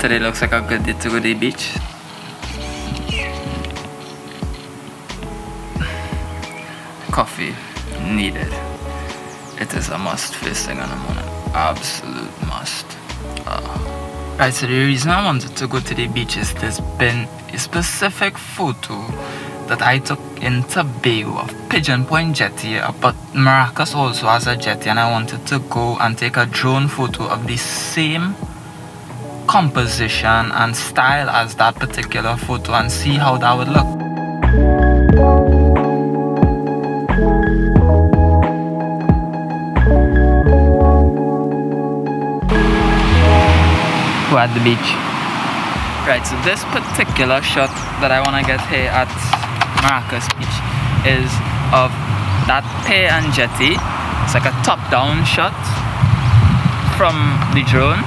Today looks like a good day to go to the beach. Coffee needed. It is a must first thing in the morning. Absolute must. Right, so the reason I wanted to go to the beach is there's been a specific photo that I took in Tobago of Pigeon Point Jetty, but Maracas also has a jetty, and I wanted to go and take a drone photo of the same composition and style as that particular photo and see how that would look. We're at the beach. Right, so this particular shot that I want to get here at Maracas Beach is of that pier and jetty. It's like a top-down shot from the drone.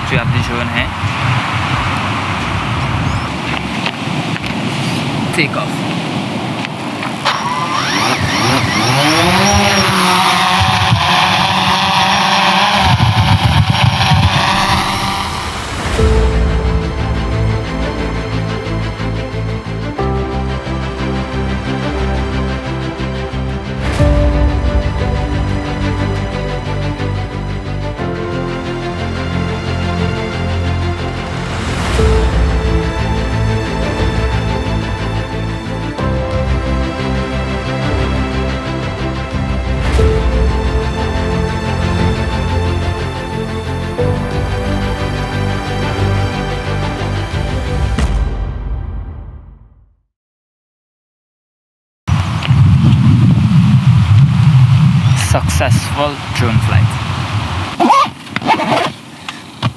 So we have the drone here. Take off. Successful drone flight.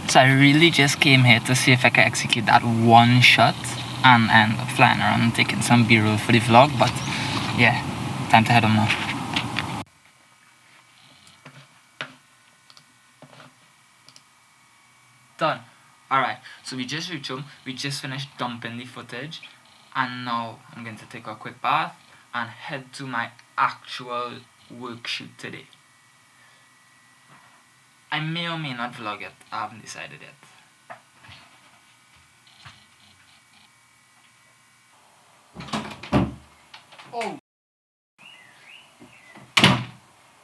So I really just came here to see if I can execute that one shot and end up flying around and taking some B-roll for the vlog, but yeah, time to head home now. Done. Alright, so we just reached home, we just finished dumping the footage, and now I'm going to take a quick bath and head to my actual work shoot today. I may or may not vlog it, I haven't decided yet. Oh!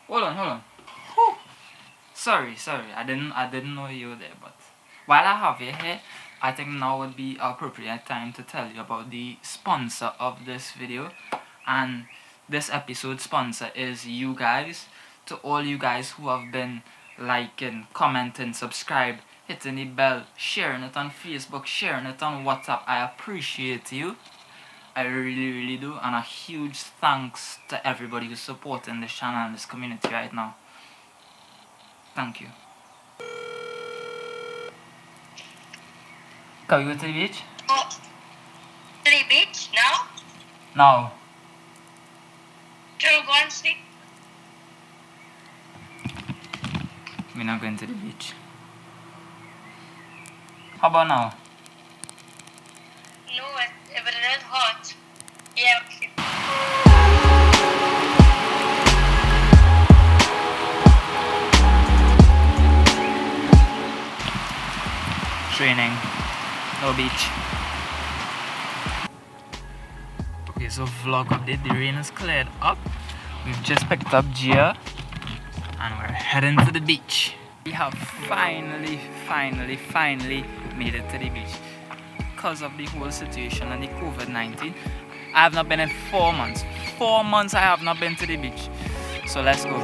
Hold on. Whew. Sorry, I didn't know you were there, but while I have you here, I think now would be appropriate time to tell you about the sponsor of this video. And this episode sponsor is you guys. To all you guys who have been liking, commenting, subscribe, hitting the bell, sharing it on Facebook, sharing it on WhatsApp, I appreciate you. I really do, and a huge thanks to everybody who's supporting this channel and this community right now. Thank you. Can we go to the beach? Oh, to the beach now? No. Do you want to go and sleep? We're not going to the beach. How about now? No, if it is hot. Yeah, okay. Training. No beach. Okay, so vlog update. The rain is cleared up. We've just picked up Gia and we're heading to the beach. We have finally made it to the beach. Because of the whole situation and the COVID-19, I have not been in 4 months. 4 months I have not been to the beach. So let's go.